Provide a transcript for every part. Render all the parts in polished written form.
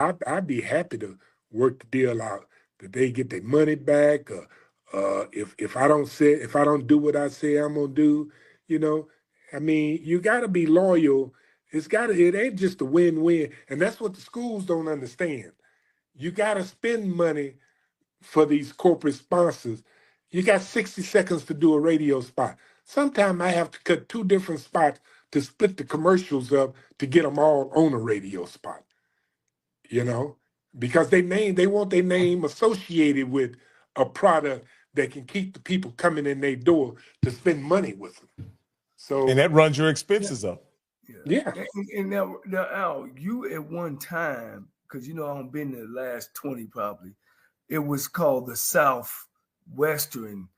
I'd be happy to work the deal out that they get their money back. If I don't do what I say I'm gonna do, you know, I mean, you got to be loyal. It ain't just a win-win, and that's what the schools don't understand. You got to spend money for these corporate sponsors. You got 60 seconds to do a radio spot. Sometimes I have to cut two different spots to split the commercials up to get them all on a radio spot, you know, because they want their name associated with a product that can keep the people coming in their door to spend money with them. So, and that runs your expenses up. Yeah. And now, Al, you at one time, because you know I've been the last 20 probably, it was called the Southwestern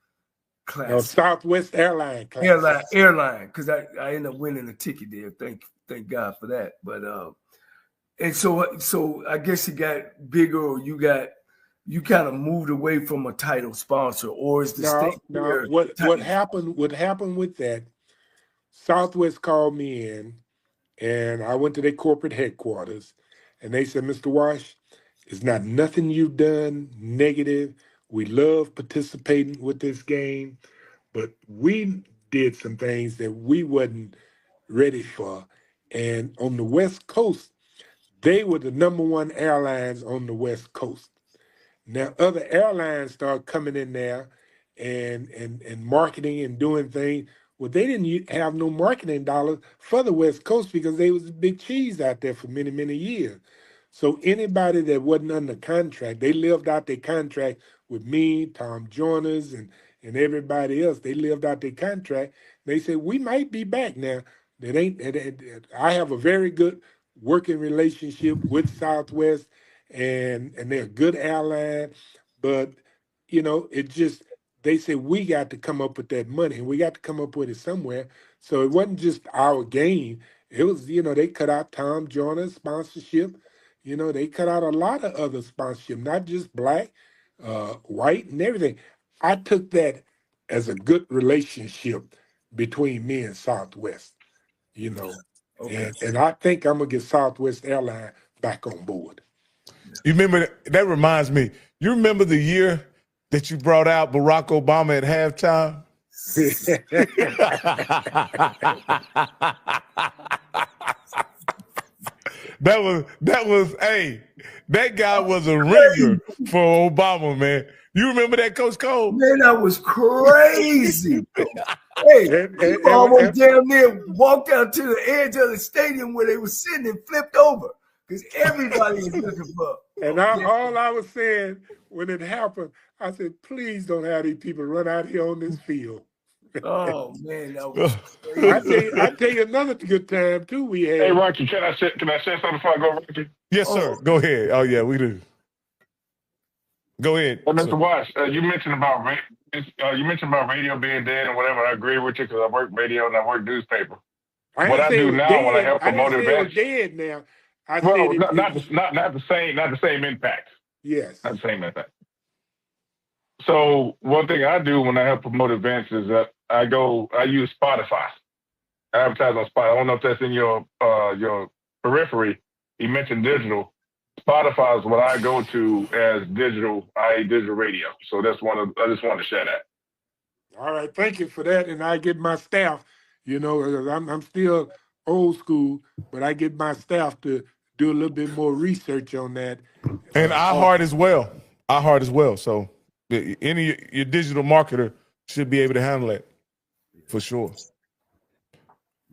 class. No, Southwest Airline class. Airline, because I ended up winning a ticket there. Thank God for that. But and so I guess it got bigger, or you kind of moved away from a title sponsor, or is the state? No. What happened with that? Southwest called me in, and I went to their corporate headquarters, and they said, Mr. Wash, it's not nothing you've done negative. We love participating with this game, but we did some things that we wasn't ready for. And on the West Coast, they were the #1 airlines on the West Coast. Now, other airlines started coming in there and marketing and doing things. Well, they didn't have no marketing dollars for the West Coast because they was a big cheese out there for many, many years. So anybody that wasn't under contract, they lived out their contract with me, Tom Joiners, and everybody else. They lived out their contract. They said, we might be back now. I have a very good working relationship with Southwest, and they're a good airline. But, you know, they said we got to come up with that money, and we got to come up with it somewhere. So it wasn't just our game. It was, they cut out Tom Joyner's sponsorship. They cut out a lot of other sponsorship, not just black, white, and everything. I took that as a good relationship between me and Southwest, Okay. And I think I'm going to get Southwest Airline back on board. You remember, that reminds me, you remember the year that you brought out Barack Obama at halftime? That guy was a ringer for Obama, man. You remember that, Coach Cole? Man, that was crazy. Hey, people almost damn near walked out to the edge of the stadium where they were sitting and flipped over because everybody was looking for. And all I was saying when it happened, I said, please don't have these people run out here on this field. Oh man, that was crazy. I tell you another good time too we had. Hey Rocky, can I say something before I go, Rocky? Yes, sir. Go ahead. Oh yeah, we do. Go ahead. Mr. Wash, you mentioned about radio being dead and whatever. I agree with you because I work radio and I work newspaper. What I do now when I help promote events. Dead now. Not the same impact. Yes. Not the same impact. So one thing I do when I help promote events is that I use Spotify. I advertise on Spotify. I don't know if that's in your periphery. You mentioned digital. Spotify is what I go to as digital, i.e. digital radio. So I just wanted to share that. All right, thank you for that. And I get my staff, I'm still old school, but I get my staff to do a little bit more research on that. And iHeart as well. So your digital marketer should be able to handle it for sure.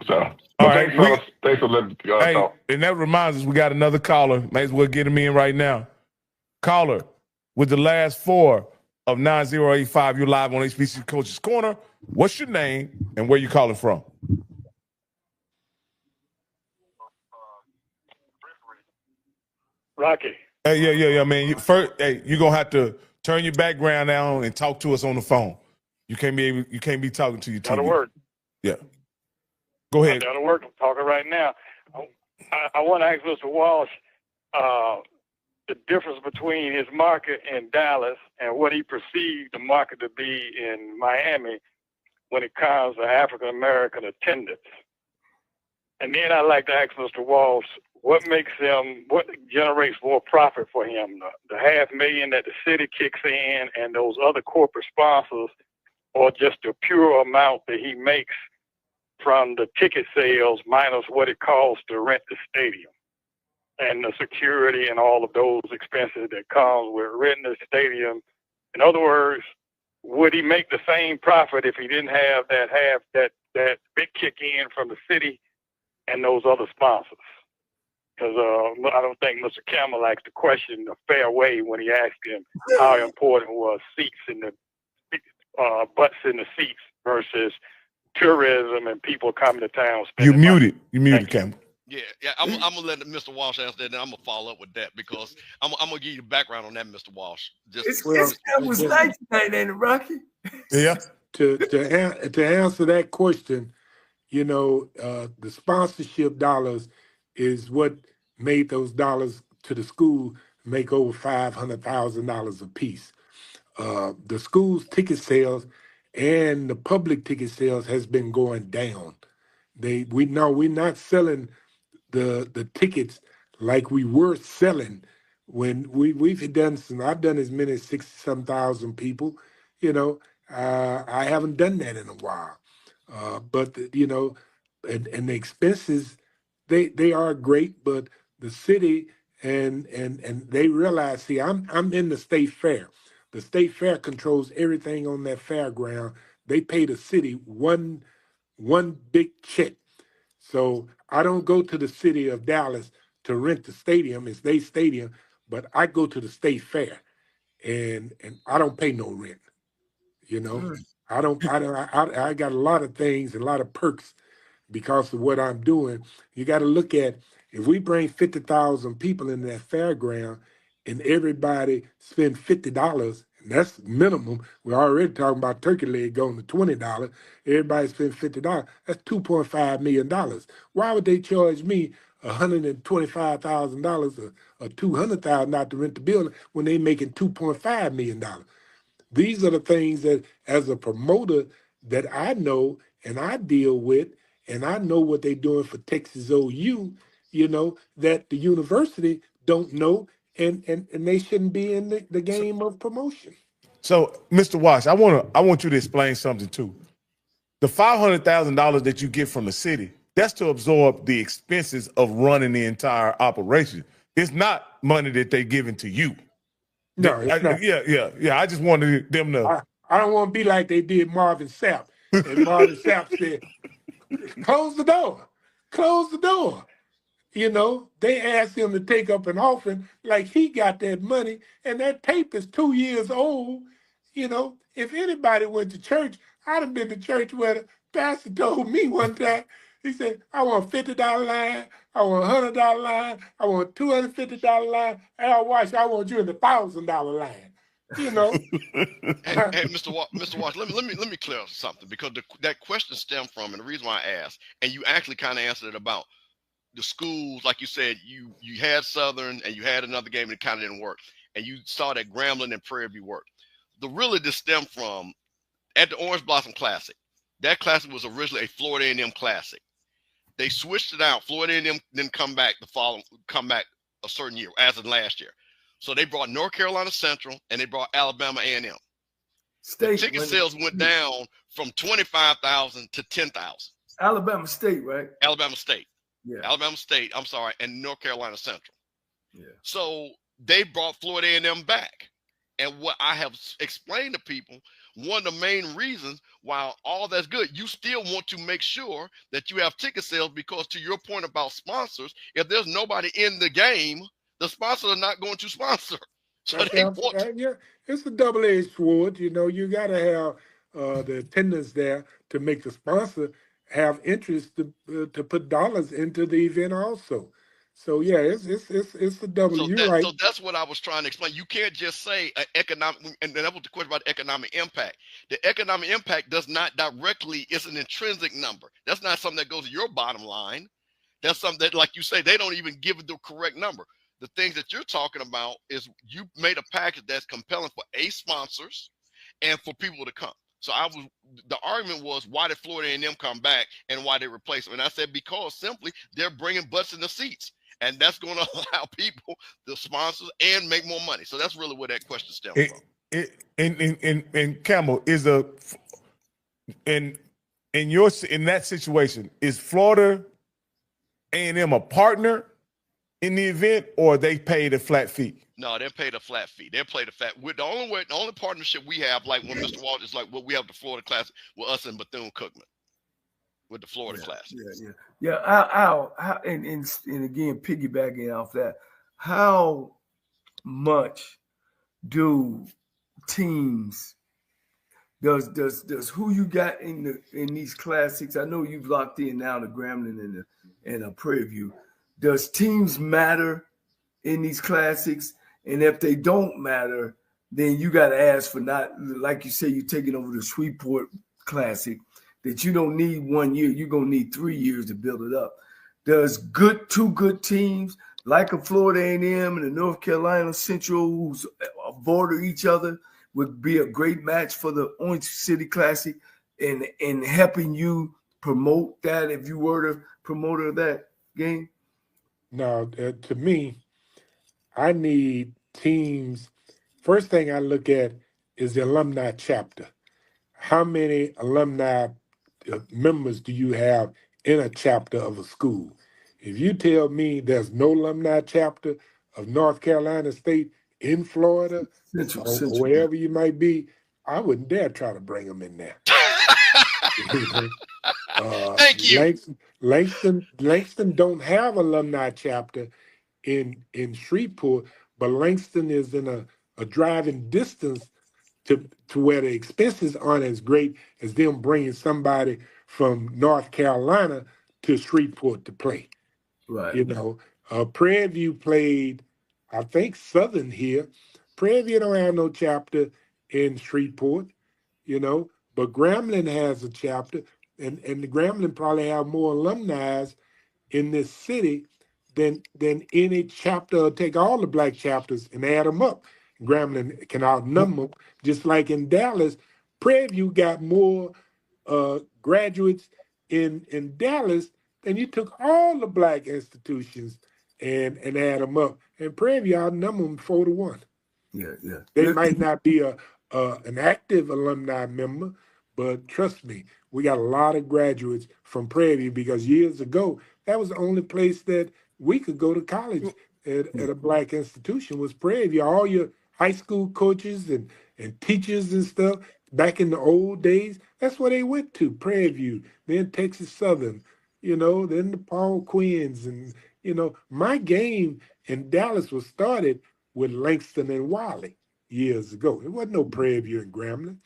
So, all right. Thanks for letting me talk. And that reminds us, we got another caller. Might as well get him in right now. Caller, with the last 4 of 9085, you're live on HBCU Coaches Corner. What's your name and where you calling from? Rocky. Hey, yeah, man. You're gonna have to turn your background down and talk to us on the phone. You can't be talking to your TV. That'll work. Yeah. Go ahead. That'll work. I'm talking right now. I want to ask Mr. Walsh the difference between his market in Dallas and what he perceived the market to be in Miami when it comes to African American attendance. And then I'd like to ask Mr. Walsh what generates more profit for him? The $500,000 that the city kicks in and those other corporate sponsors, or just the pure amount that he makes from the ticket sales minus what it costs to rent the stadium and the security and all of those expenses that comes with renting the stadium? In other words, would he make the same profit if he didn't have that big kick in from the city and those other sponsors? Because I don't think Mr. Campbell asked the question a fair way when he asked him how important was seats in the butts in the seats versus tourism and people coming to town. You muted, Campbell. Yeah. I'm gonna let Mr. Walsh answer that, and then I'm gonna follow up with that because I'm gonna give you the background on that, Mr. Walsh. It's night tonight, ain't it, Rocky? Yeah. To answer that question, you know, the sponsorship dollars is what made those dollars to the school make over $500,000 a piece. The school's ticket sales and the public ticket sales has been going down. We're not selling the tickets like we were selling when we've done I've done as many as 60-some thousand people. You know, I haven't done that in a while. But you know, and the expenses they are great, but the city and they realize, see, I'm in the state fair. The state fair controls everything on that fairground. They pay the city one big check. So I don't go to the city of Dallas to rent the stadium. It's their stadium, but I go to the state fair, and I don't pay no rent. You know, I got a lot of things, a lot of perks because of what I'm doing. You got to look at, if we bring 50,000 people in that fairground and everybody spend $50, and that's minimum. We're already talking about turkey leg going to $20. Everybody spend $50. That's $2.5 million. Why would they charge me $125,000 or $200,000 not to rent the building when they making $2.5 million? These are the things that, as a promoter, that I know and I deal with, and I know what they're doing for Texas OU, you know, that the university don't know, and they shouldn't be in the game of promotion. So, Mr. Wash, I want you to explain something too. The $500,000 that you get from the city, that's to absorb the expenses of running the entire operation. It's not money that they're giving to you. No, it's not. Yeah. I just wanted them to. I don't want to be like they did Marvin Sapp. And Marvin Sapp said, close the door. Close the door. You know, they asked him to take up an offering like he got that money, and that tape is 2 years old. You know, if anybody went to church, I'd have been to church where the pastor told me one time, he said, I want a $50 line, I want a $100 line, I want a $250 line, Al Wash, I want you in the $1,000 line. You know. Hey, Mr. Walsh, let me clear up something, because that question stemmed from, and the reason why I asked, and you actually kind of answered it about the schools, like you said, you had Southern and you had another game and it kind of didn't work, and you saw that Grambling and Prairie View work. This stemmed from at the Orange Blossom Classic. That classic was originally a Florida A&M Classic. They switched it out. Florida A&M didn't come back a certain year, as in last year. So they brought North Carolina Central and they brought Alabama A&M. The ticket sales went down from 25,000 to 10,000. Alabama State, right? Alabama State. Yeah. Alabama State, I'm sorry, and North Carolina Central. Yeah. So they brought Florida A&M back. And what I have explained to people, one of the main reasons why all that's good, you still want to make sure that you have ticket sales, because to your point about sponsors, if there's nobody in the game, the sponsors are not going to sponsor. So it's a double-edged sword. You know, you got to have the attendance there to make the sponsor have interest to put dollars into the event also. So yeah, it's a double. So You're right. So that's what I was trying to explain. You can't just say economic, and that was the question about economic impact. The economic impact does not directly, it's an intrinsic number. That's not something that goes to your bottom line. That's something that, like you say, they don't even give it the correct number. The things that you're talking about is you made a package that's compelling for sponsors and for people to come. So the argument was, why did Florida A&M come back and why they replaced them? And I said, because simply they're bringing butts in the seats. and that's going to allow people, the sponsors, and make more money. So that's really where that question stems from. And Campbell, in that situation, is Florida A&M a partner in the event, or they paid a flat fee? No, they paid a flat fee. They paid a flat. With the only partnership we have, like when Mr. Walsh is like what we have the Florida Classic with us and Bethune-Cookman with the Florida Classic. Al, and again, piggybacking off that, how much do teams does who you got in these classics? I know you've locked in now to Grambling and a Prairie View. Does teams matter in these classics? And if they don't matter, then you got to ask for not, like you say, you're taking over the Shreveport Classic, that you don't need 1 year. You're going to need 3 years to build it up. Does two good teams like a Florida A&M and a North Carolina Central, who's border each other, would be a great match for the Orange City Classic and helping you promote that if you were the promoter of that game? Now, to me, I need teams. First thing I look at is the alumni chapter. How many alumni members do you have in a chapter of a school? If you tell me there's no alumni chapter of North Carolina State in Florida, or wherever you might be, I wouldn't dare try to bring them in there. Thank you. Langston don't have alumni chapter in Shreveport, but Langston is in a driving distance to where the expenses aren't as great as them bringing somebody from North Carolina to Shreveport to play. Right. You know, Prairie View played, I think, Southern here. Prairie View don't have no chapter in Shreveport, you know, but Grambling has a chapter, and the Grambling probably have more alumni in this city than any chapter. Take all the black chapters and add them up. Grambling can outnumber them. Just like in Dallas, Prairie View got more graduates in Dallas than you took all the black institutions and add them up. And Prairie View outnumber them 4-1. Yeah. They might not be an active alumni member, but trust me, we got a lot of graduates from Prairie View because years ago, that was the only place that we could go to college at a black institution was Prairie View. All your high school coaches and teachers and stuff back in the old days, that's where they went to, Prairie View, then Texas Southern, you know, then the Paul Quinns. And, you know, my game in Dallas was started with Langston and Wiley years ago. It wasn't no Prairie View and Grambling.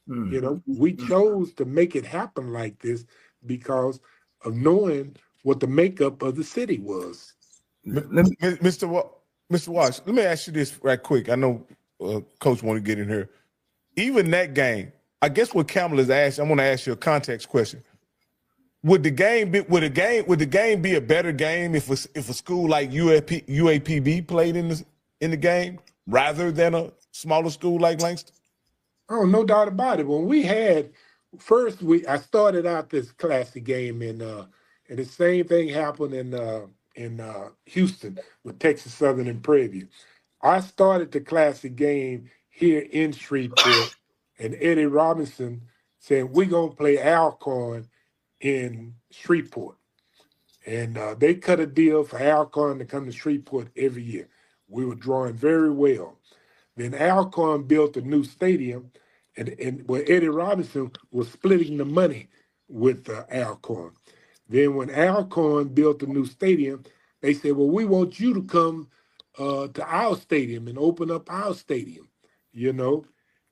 You know, we chose to make it happen like this because of knowing what the makeup of the city was. Mr. Wash, let me ask you this right quick. I know Coach want to get in here. Even that game, I guess what Campbell is asking, I want to ask you a context question. Would the game be a better game if a school like UAPB played in the game rather than a smaller school like Langston? Oh, no doubt about it. When we had first, I started out this classic game and the same thing happened in Houston with Texas Southern and Prairie View. I started the classic game here in Shreveport, and Eddie Robinson said, we're going to play Alcorn in Shreveport. And they cut a deal for Alcorn to come to Shreveport every year. We were drawing very well. Then Alcorn built a new stadium, and where Eddie Robinson was splitting the money with Alcorn. Then when Alcorn built a new stadium, they said, well, we want you to come to our stadium and open up our stadium, you know.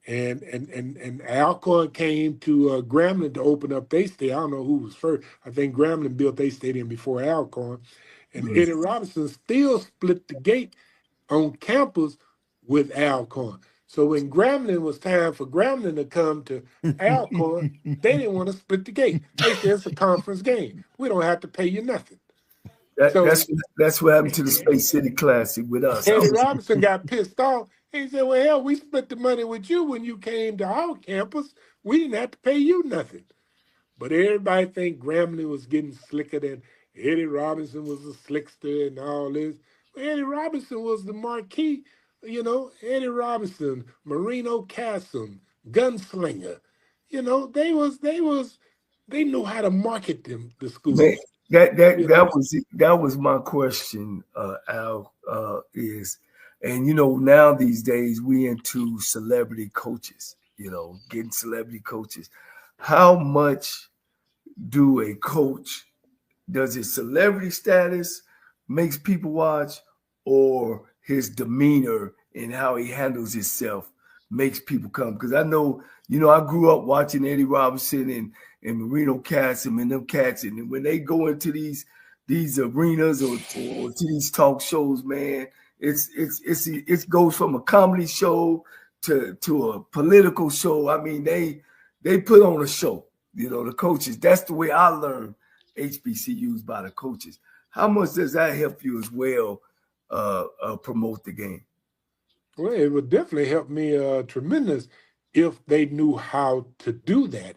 And Alcorn came to Grambling to open up their stadium. I don't know who was first. I think Grambling built their stadium before Alcorn. And Eddie Robinson still split the gate on campus with Alcorn. So when Grambling was time for Grambling to come to Alcorn, they didn't want to split the gate. They said it's a conference game. We don't have to pay you nothing. That's what happened to the Space City Classic with us. Eddie Robinson got pissed off. He said, well, hell, we split the money with you when you came to our campus. We didn't have to pay you nothing. But everybody think Grambling was getting slicker than Eddie Robinson was a slickster and all this. Eddie Robinson was the marquee, Eddie Robinson, Marino Castle, Gunslinger. They knew how to market the schools. Man, that was my question, Al, is, and now these days we into celebrity coaches, getting celebrity coaches. How much do a coach, does his celebrity status makes people watch, or his demeanor and how he handles himself makes people come? Because I know, I grew up watching Eddie Robinson and Marino Castle and them cats, and when they go into these arenas or to these talk shows, man, it goes from a comedy show to a political show. I mean, they put on a show. The coaches. That's the way I learned HBCUs, by the coaches. How much does that help you as well promote the game? Well, it would definitely help me tremendous if they knew how to do that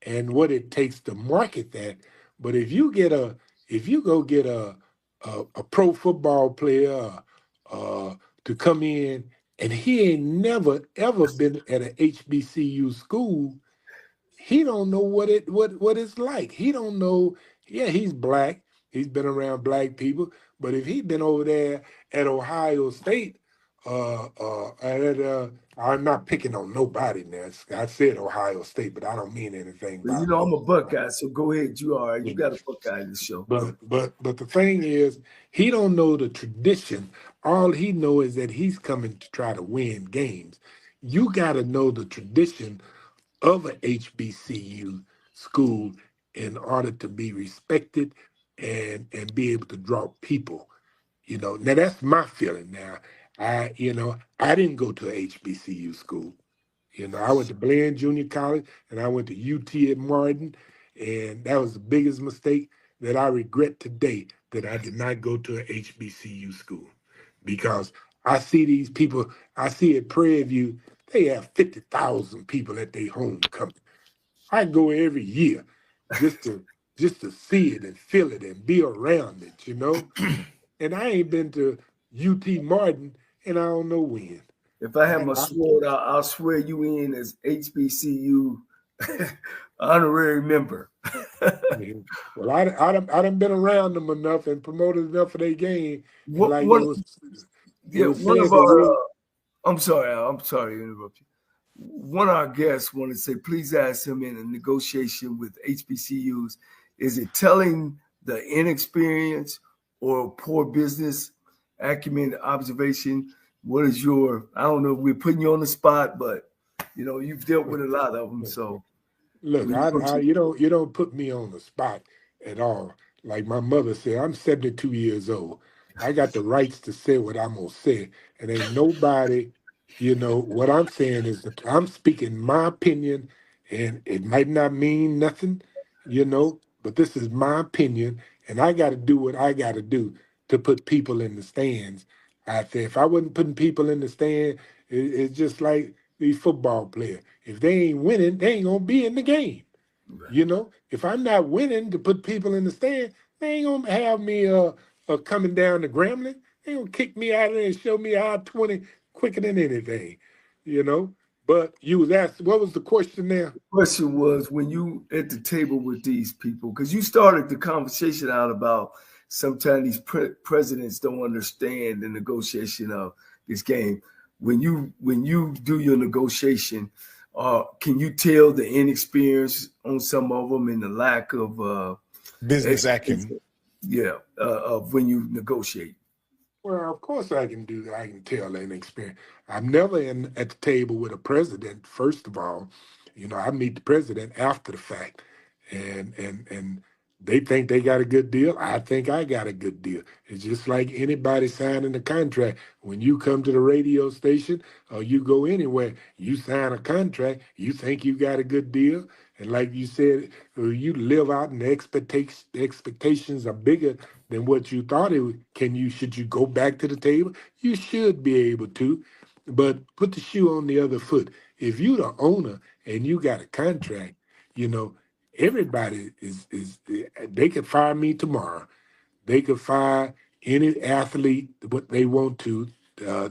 and what it takes to market that. But if you go get a pro football player to come in and he ain't never ever been at an HBCU school, he don't know what it's like. He don't know. Yeah, he's black. He's been around black people. But if he'd been over there at Ohio State, I'm not picking on nobody now. I said Ohio State, but I don't mean anything. But I'm a Buckeye, so go ahead. You all right? You got a Buckeye in the show. But the thing is, he don't know the tradition. All he knows is that he's coming to try to win games. You got to know the tradition of a HBCU school in order to be respected and be able to draw people. Now that's my feeling. Now I didn't go to a HBCU school. I went to Bland Junior College and I went to UT at Martin, and that was the biggest mistake that I regret today, that I did not go to a HBCU school, because I see these people. I see at Prairie View, they have 50,000 people at their homecoming. I go every year just to see it and feel it and be around it, And I ain't been to UT Martin and I don't know when. If I have my sword, I'll swear you in as HBCU honorary member. Well, I done been around them enough and promoted enough of their game. I'm sorry, Al, I'm sorry to interrupt you. One of our guests wanted to say, please ask him, in a negotiation with HBCUs, is it telling the inexperience or poor business acumen observation? What is I don't know if we're putting you on the spot, but you've dealt with a lot of them. So look, you don't put me on the spot at all. Like my mother said, I'm 72 years old. I got the rights to say what I'm gonna say, and ain't nobody. What I'm saying is that I'm speaking my opinion, and it might not mean nothing, but this is my opinion, and I got to do what I got to do to put people in the stands out there. If I wasn't putting people in the stand, it's just like these football players. If they ain't winning, they ain't gonna be in the game. Right. If I'm not winning to put people in the stand, they ain't gonna have me coming down to Grambling. They gonna kick me out of there and show me I-20 quicker than anything, But you was asked, what was the question there? The question was, when you at the table with these people, because you started the conversation out about sometimes these presidents don't understand the negotiation of this game. When you do your negotiation, can you tell the inexperience on some of them and the lack of business acumen? Yeah, of when you negotiate. Well, of course I can do that. I can tell that experience. I'm never at the table with a president, first of all. I meet the president after the fact. And they think they got a good deal. I think I got a good deal. It's just like anybody signing a contract. When you come to the radio station or you go anywhere, you sign a contract, you think you got a good deal. And like you said, you live out and the expectations are bigger than what you thought it would. Should you go back to the table? You should be able to, but put the shoe on the other foot. If you the owner and you got a contract, everybody is they could fire me tomorrow. they could fire any athlete what they want to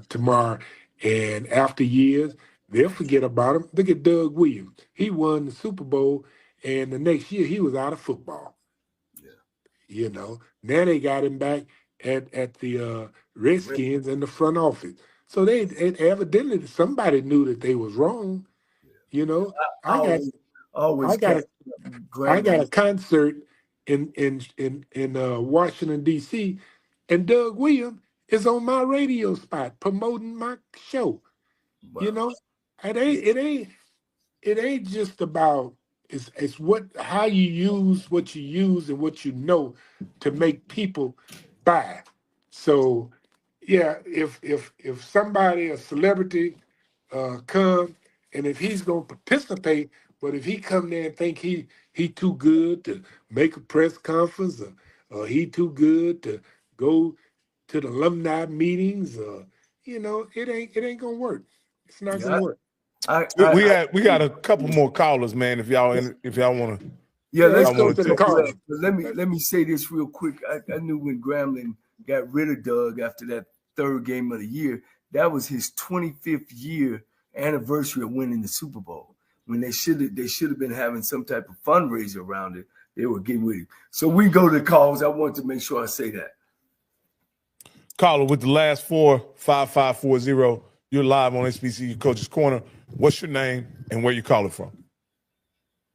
tomorrow, and after years they'll forget about him. Look at Doug Williams. He won the Super Bowl, and the next year he was out of football. You know, now they got him back at the Redskins in the front office. So they evidently somebody knew that they was wrong. You know, I got a concert in Washington D.C. and Doug Williams is on my radio spot promoting my show. Wow. You know, it ain't just about it's how you use what you use and what you know to make people buy. So yeah, if somebody, a celebrity, come, and if he's gonna participate, but if he come there and think he too good to make a press conference, or he too good to go to the alumni meetings, you know, it ain't gonna work. It's not gonna work. We got a couple more callers, man. If y'all want to. Yeah, let's go to the callers. Let me say this real quick. I knew when Grambling got rid of Doug after that third game of the year, that was his 25th year anniversary of winning the Super Bowl. When they should have been having some type of fundraiser around it, they were getting with him. So we go to the calls. I want to make sure I say that. Caller with the last 45540. You're live on HBCU Coaches Corner. What's your name and where you calling from?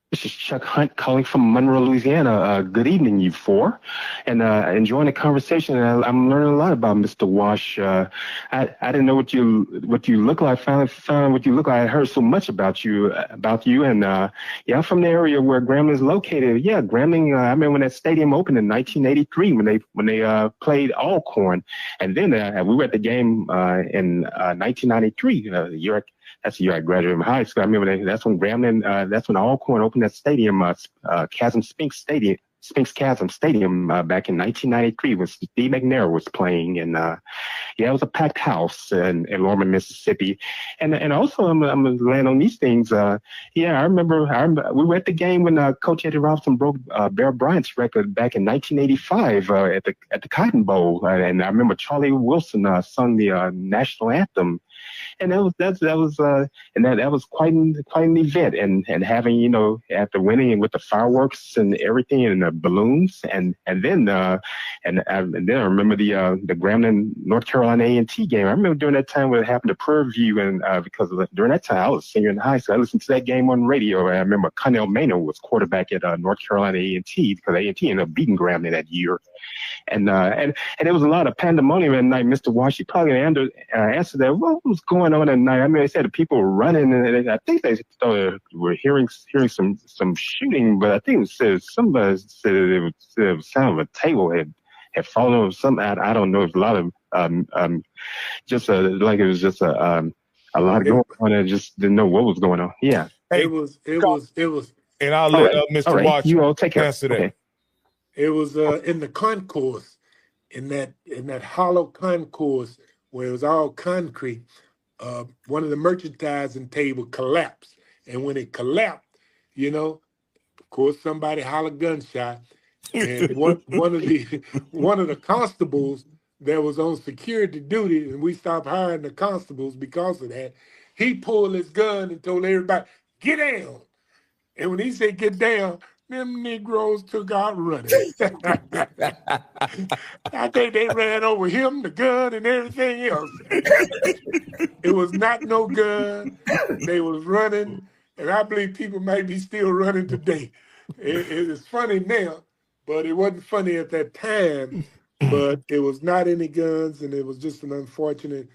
This is Chuck Hunt calling from Monroe, Louisiana. Good evening, you four, and enjoying the conversation. I'm learning a lot about Mr. Wash. I didn't know what you look like. Finally found what you look like. I heard so much about you, and yeah, I'm from the area where Grambling is located. Yeah, Grambling. I remember when that stadium opened in 1983 when they played Alcorn, and then we were at the game in 1993. That's the year I graduated from high school. I remember that's when Grambling, that's when Alcorn opened that stadium, Spinks Chasm Stadium back in 1993 when Steve McNair was playing. And yeah, it was a packed house in Lorman, Mississippi. And also, I'm going to land on these things. Yeah, I remember we were at the game when Coach Eddie Robinson broke Bear Bryant's record back in 1985 at the Cotton Bowl. And I remember Charlie Wilson sung the national anthem. And that was quite an event, and having, you know, after winning and with the fireworks and everything and the balloons, and then I remember the Grambling North Carolina A&T game. I remember during that time when it happened to Prairie View, and during that time I was a senior in high school, I listened to that game on radio. I remember Connell Maynard was quarterback at North Carolina A&T because A&T ended up beating Grambling that year. And there was a lot of pandemonium at night. Mr. Wash, you probably answered that. What was going on at night? I mean, they said the people were running, and I think they were hearing some shooting, but I think somebody said it was the sound of a table had fallen over something. I don't know. It was a lot of like it was just a lot going on. I just didn't know what was going on. Yeah, it was. And I'll let Mr. Wash you all take care. Answer that. Okay. It was in the concourse, in that hollow concourse where it was all concrete. One of the merchandising table collapsed, and when it collapsed, you know, of course, somebody hollered gunshot, and one of the constables that was on security duty, and we stopped hiring the constables because of that. He pulled his gun and told everybody, "Get down!" And when he said, "Get down," them Negroes took out running. I think they ran over him, the gun, and everything else. It was not no gun. They was running, and I believe people might be still running today. It is funny now, but it wasn't funny at that time. But it was not any guns, and it was just an unfortunate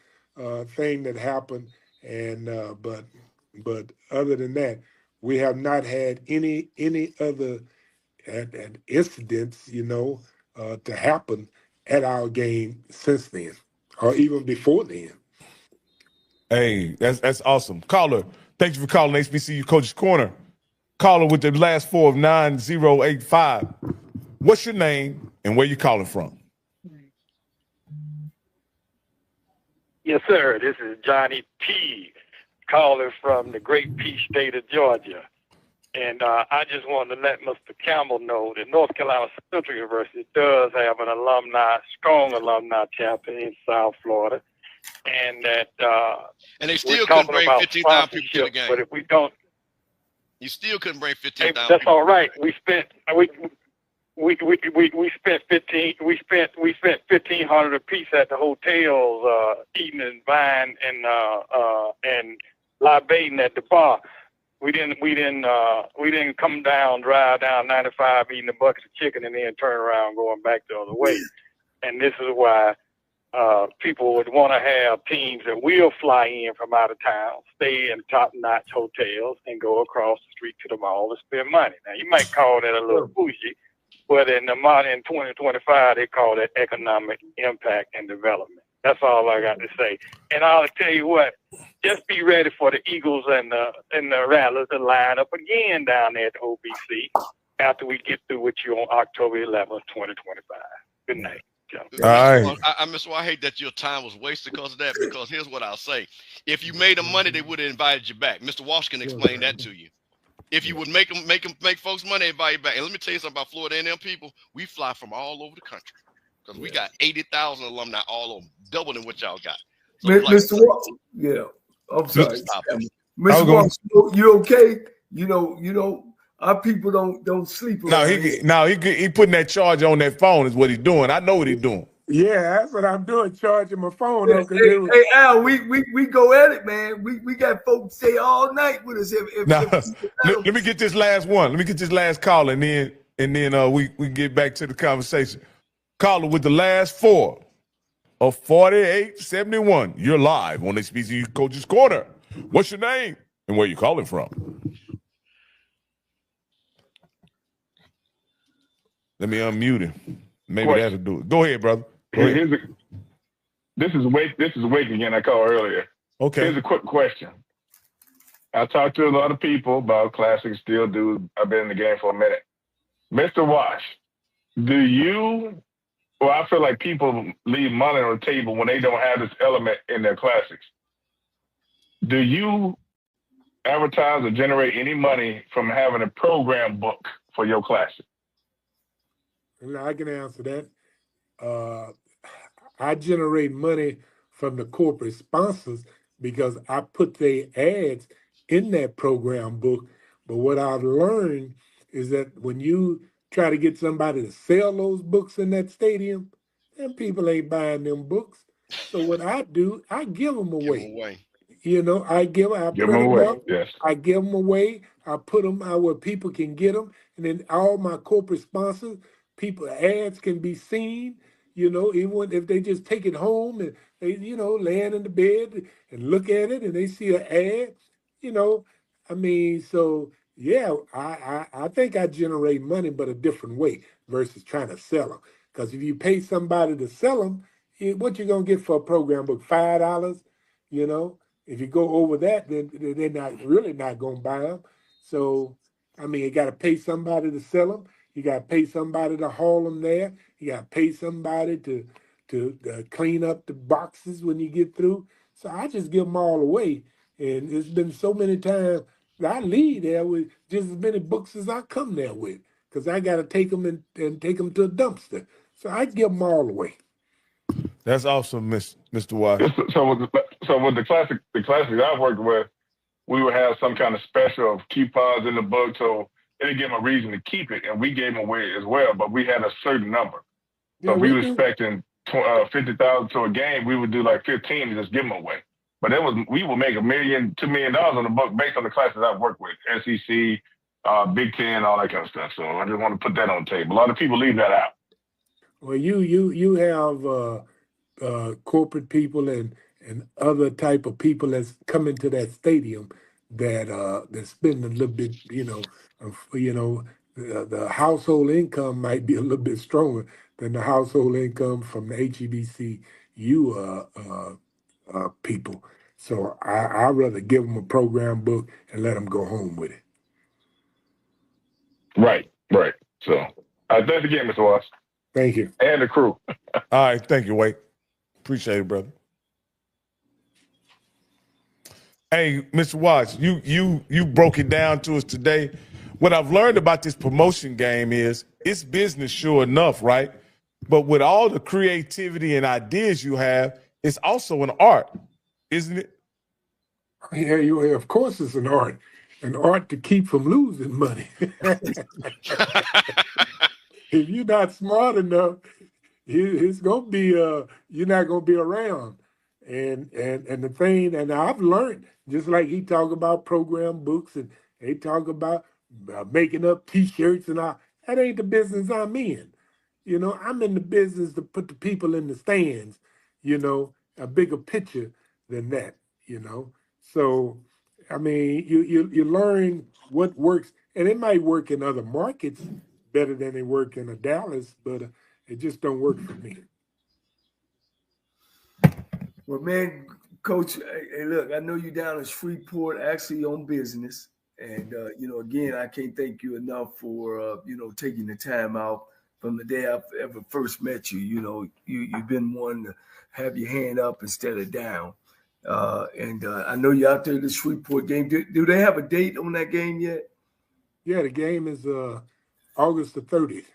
thing that happened. And but other than that, we have not had any other incidents, you know, to happen at our game since then, or even before then. Hey, that's awesome. Caller, thank you for calling HBCU Coaches Corner. Caller with the last 4 of 9085. What's your name and where you calling from? Yes, sir. This is Johnny P. calling from the great Peach State of Georgia. And I just wanted to let Mr. Campbell know that North Carolina Central University does have an strong alumni chapter in South Florida, and that and they still couldn't bring 15,000 people to the game. But if we don't, you still couldn't bring 15,000. That's all right. We spent 1,500 apiece at the hotels, eating and buying and libating at the bar. We didn't come down, drive down 95, eating a bucket of chicken, and then turn around going back the other way. And this is why people would want to have teams that will fly in from out of town, stay in top-notch hotels, and go across the street to the mall and spend money. Now, you might call that a little bougie, but in 2025, they call that economic impact and development. That's all I got to say. And I'll tell you what, just be ready for the Eagles and the Rattlers to line up again down there at the OBC after we get through with you on October 11th, 2025. Good night, gentlemen. All right. Mr. Wall, I hate that your time was wasted because of that, because here's what I'll say. If you made them money, they would have invited you back. Mr. Walsh can explain that to you. If you would make folks money, invite you back. And let me tell you something about Florida A&M people. We fly from all over the country. Because we got 80,000 alumni all over, double than what y'all got. So Mr. Walsh, yeah, I'm sorry. Mr. Walsh, you okay? You know, our people don't sleep. He putting that charge on that phone is what he's doing. I know what he's doing. Yeah, that's what I'm doing, charging my phone. Hey, Al, we go at it, man. We got folks stay all night with us. Let me get this last one. Let me get this last call, and then we get back to the conversation. Caller with the last four of 4871. You're live on HBCU Coaches Corner. What's your name and where you calling from? Let me unmute him. Maybe that'll do it. Go ahead, brother. Go ahead. This is Wake again. I called earlier. Okay. Here's a quick question. I talked to a lot of people about classics, still do. I've been in the game for a minute. Mr. Wash, I feel like people leave money on the table when they don't have this element in their classics. Do you advertise or generate any money from having a program book for your classic? I can answer that. I generate money from the corporate sponsors because I put their ads in that program book. But what I've learned is that when you try to get somebody to sell those books in that stadium, them people ain't buying them books. So what I do, I give them away. You know, I give them away. Yes. I give them away. I put them out where people can get them. And then all my corporate sponsors, ads can be seen, you know, even if they just take it home and they, you know, laying in the bed and look at it and they see an ad, you know, I mean, so yeah, I think I generate money, but a different way versus trying to sell them. Because if you pay somebody to sell them, what you gonna get for a program book? $5, you know. If you go over that, then they're not gonna buy them. So, I mean, you got to pay somebody to sell them. You got to pay somebody to haul them there. You got to pay somebody to clean up the boxes when you get through. So I just give them all away. And it's been so many times I leave there with just as many books as I come there with, because I got to take them and take them to a dumpster. So I give them all away. That's awesome, Mr. Watt. So with the classics I worked with, we would have some kind of special coupons in the book, so it'd give them a reason to keep it, and we gave them away as well. But we had a certain number. So if we were expecting 50,000 to a game, we would do like 15 and just give them away. But we would make $1 million, $2 million on the book based on the classes I've worked with, SEC, Big Ten, all that kind of stuff. So I just want to put that on the table. A lot of people leave that out. Well, you have corporate people and other type of people that's coming to that stadium that spend a little bit, the household income might be a little bit stronger than the household income from the HBCU people. So I'd rather give them a program book and let them go home with it. Right. So thanks again, Mr. Watts. Thank you. And the crew. All right, thank you, Wake. Appreciate it, brother. Hey, Mr. Watts, you broke it down to us today. what I've learned about this promotion game is it's business, sure enough, right? But with all the creativity and ideas you have, it's also an art, isn't it? Yeah, of course it's an art to keep from losing money. If you're not smart enough, it's gonna be you're not gonna be around. And the thing, and I've learned, just like he talk about program books and they talk about making up T-shirts and all. That ain't the business I'm in. You know, I'm in the business to put the people in the stands. You know, a bigger picture than that. You know, so I mean, you learn what works, and it might work in other markets better than it work in a Dallas, but it just don't work for me. Well, man, Coach, hey, look, I know you down in Shreveport, actually on business, and you know, again, I can't thank you enough for you know, taking the time out from the day I've ever first met you. You know, you've been one to have your hand up instead of down, and I know you're out there at the Shreveport game. Do they have a date on that game yet? Yeah, the game is August the 30th.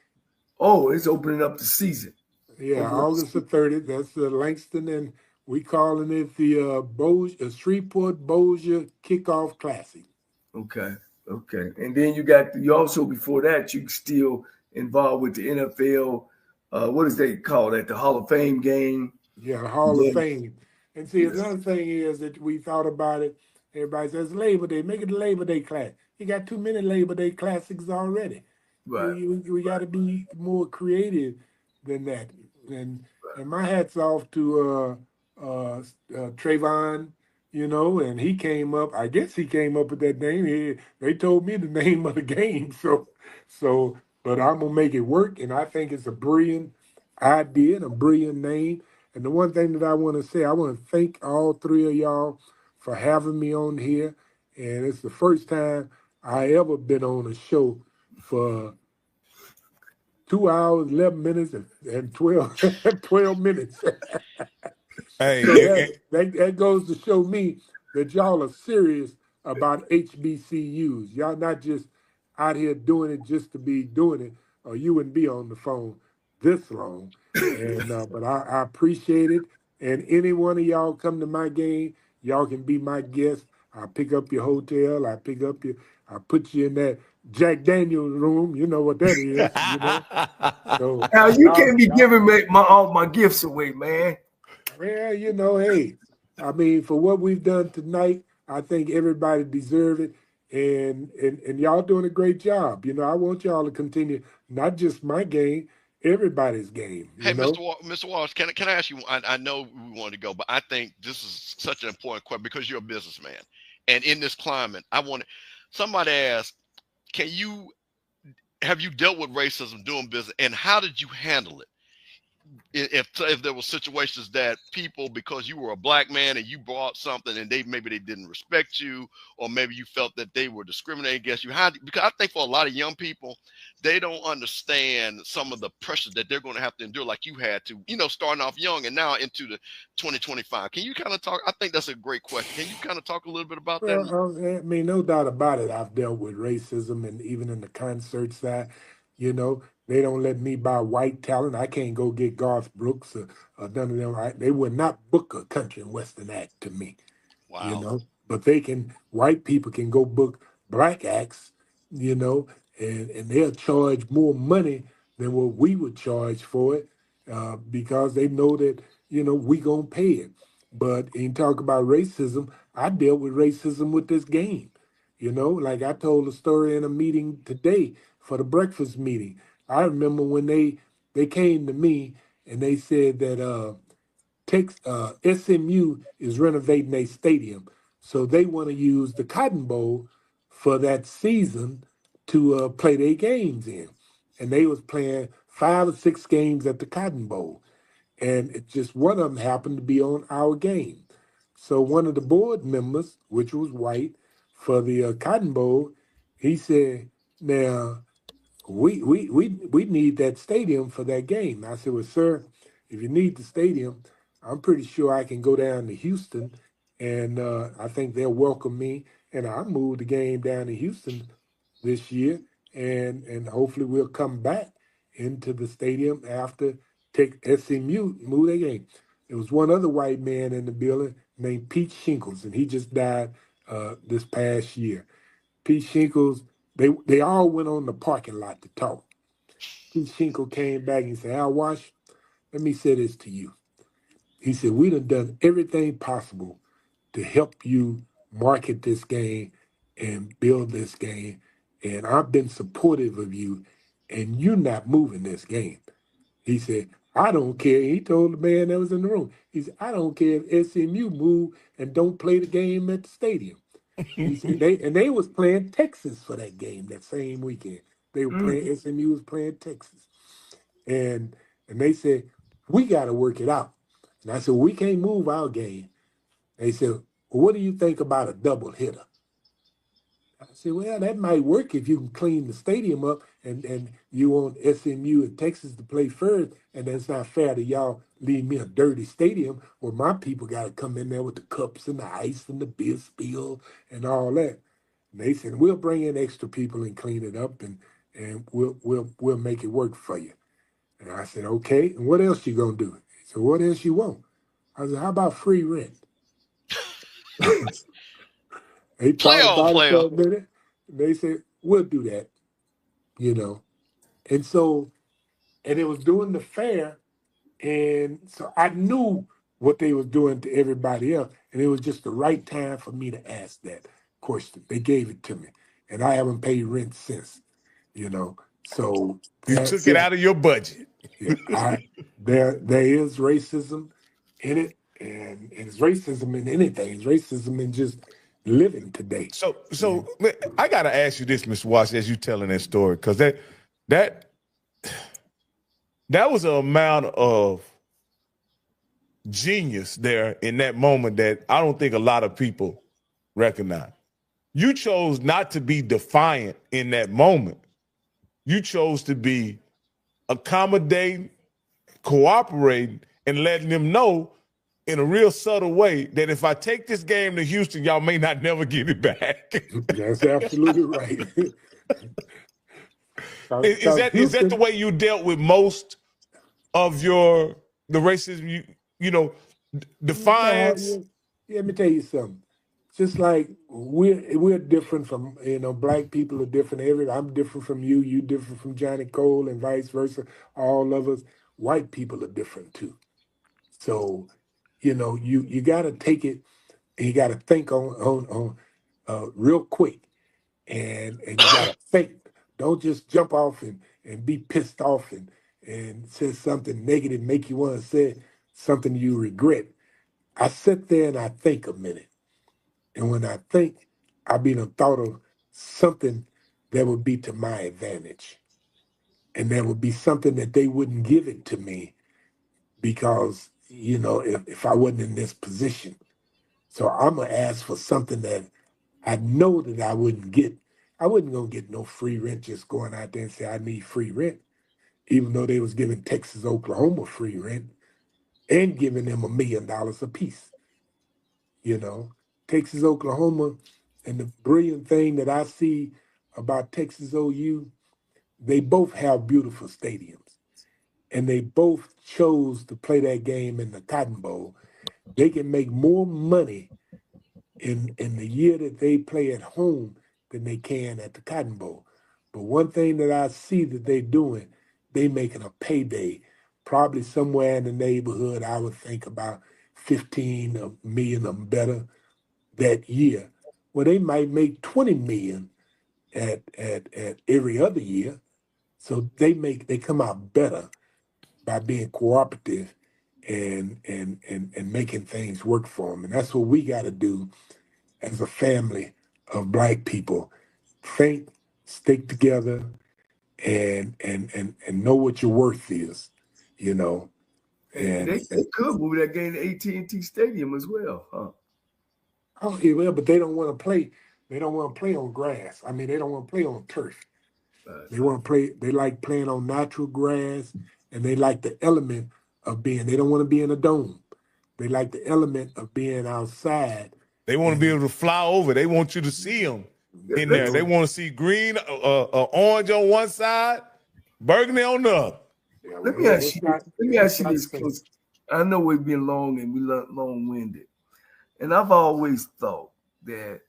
Oh, it's opening up the season. Yeah, August the 30th. That's Langston, and we calling it the Shreveport Bossier Kickoff Classic. Okay. And then you also, before that, you still involved with the NFL. What does they call that? The Hall of Fame game. Yeah, Hall of Fame. And see, another thing is that we thought about it. Everybody says Labor Day. Make it a Labor Day class. You got too many Labor Day classics already. Right. We got to be more creative than that. And my hat's off to Trayvon, you know, and he came up. I guess he came up with that name. They told me the name of the game, but I'm gonna make it work, and I think it's a brilliant idea and a brilliant name. And the one thing that I want to say, I want to thank all three of y'all for having me on here. And it's the first time I ever been on a show for 2 hours, 11 minutes, and 12 minutes. Hey, So that goes to show me that y'all are serious about HBCUs. Y'all not just out here doing it just to be doing it, or you wouldn't be on the phone this long. And but I appreciate it. And any one of y'all come to my game, y'all can be my guest. I pick up your hotel. I put you in that Jack Daniels room. You know what that is. You know. So now you can't be giving all my gifts away, man. Well, you know, hey, I mean, for what we've done tonight, I think everybody deserves it. And y'all doing a great job. You know, I want y'all to continue, not just my game, everybody's game. Hey, You know? Mr. Walsh, can I ask you? I know we want to go, but I think this is such an important question because you're a businessman, and in this climate, somebody asked, have you dealt with racism doing business, and how did you handle it? If there were situations that people, because you were a black man and you brought something and maybe they didn't respect you, or maybe you felt that they were discriminating against you, because I think for a lot of young people, they don't understand some of the pressure that they're going to have to endure, like you had to, you know, starting off young and now into the 2025. Can you kind of talk? I think that's a great question. Can you kind of talk a little bit about that? I mean, no doubt about it. I've dealt with racism, and even in the concert side, you know, they don't let me buy white talent. I can't go get Garth Brooks or none of them. They would not book a country and western act to me. Wow. You know, but white people can go book black acts, you know, and they'll charge more money than what we would charge for it because they know that, you know, we gonna pay it. But in talk about racism, I dealt with racism with this game. You know, like I told a story in a meeting today for the breakfast meeting. I remember when they came to me and they said that SMU is renovating a stadium, so they want to use the Cotton Bowl for that season to play their games in, and they was playing 5 or 6 games at the Cotton Bowl, and it just one of them happened to be on our game. So one of the board members, which was white, for the Cotton Bowl, he said, "Now we need that stadium for that game." I said, "Well, sir, if you need the stadium, I'm pretty sure I can go down to Houston, and I think they'll welcome me, and I'll move the game down to Houston this year, and hopefully we'll come back into the stadium after take SMU move their game. There was one other white man in the building named Pete Shinkles, and he just died this past year. Pete Shinkles, they all went on the parking lot to talk. Pete Shinkle came back and said, Al Wash, let me say this to you. He said, we done everything possible to help you market this game and build this game. And I've been supportive of you, and you're not moving this game. He said, I don't care. He told the man that was in the room, he said, I don't care if SMU move and don't play the game at the stadium. He said, they was playing Texas for that game that same weekend. They were playing, SMU was playing Texas. And they said, we got to work it out. And I said, we can't move our game. They said, well, what do you think about a double hitter? I said, well, that might work if you can clean the stadium up and you want SMU and Texas to play first, and that's not fair to y'all leave me a dirty stadium where my people got to come in there with the cups and the ice and the beer spill and all that. And they said, we'll bring in extra people and clean it up, and we'll make it work for you. And I said, okay, and what else you gonna do? He said, what else you want? I said, how about free rent? They talked about it for a minute. And they said, we'll do that, you know. And so, and it was during the fair, and so I knew what they was doing to everybody else, and it was just the right time for me to ask that question. They gave it to me, and I haven't paid rent since, you know. So you took it out of your budget. Yeah, there is racism in it, and it's racism in anything. It's racism in just living today. So I gotta ask you this, Mr. Wash, as you telling that story, because that was an amount of genius there in that moment that I don't think a lot of people recognize. You chose not to be defiant in that moment. You chose to be accommodating, cooperating, and letting them know in a real subtle way that if I take this game to Houston, y'all may not never get it back. That's absolutely right. Is that the way you dealt with most of the racism? You know, defiance. Let me tell you something. Just like we're different from, you know, black people are different. I'm different from you. You different from Johnnie Cole, and vice versa. All of us. White people are different too. So, you know, you got to take it, and you got to think on real quick, and you got to think. Don't just jump off and be pissed off and say something negative, make you want to say something you regret. I sit there and I think a minute. And when I think, I be the thought of something that would be to my advantage. And that would be something that they wouldn't give it to me because, you know, if I wasn't in this position. So I'm going to ask for something that I know that I wouldn't get. I wasn't going to get no free rent just going out there and say I need free rent, even though they was giving Texas, Oklahoma free rent and giving them $1 million apiece. You know, Texas, Oklahoma, and the brilliant thing that I see about Texas OU, they both have beautiful stadiums, and they both chose to play that game in the Cotton Bowl. They can make more money in the year that they play at home than they can at the Cotton Bowl. But one thing that I see that they're doing, they making a payday, probably somewhere in the neighborhood, I would think about 15 million or better that year. Well, they might make 20 million at every other year. So they come out better by being cooperative and making things work for them. And that's what we got to do as a family of Black people. Think, stick together, and know what your worth is, you know. And they could move that game to AT&T Stadium as well, huh? Oh, yeah, well, but they don't want to play. They don't want to play on grass. I mean, they don't want to play on turf. They want to play. They like playing on natural grass, and they like the element of being. They don't want to be in a dome. They like the element of being outside. They want to be able to fly over. They want you to see them. in there. They want to see green, orange on one side, burgundy on the other. Yeah, Let well, me ask you. let's Let me ask you not this, say- because I know we've been long and we long-winded, and I've always thought that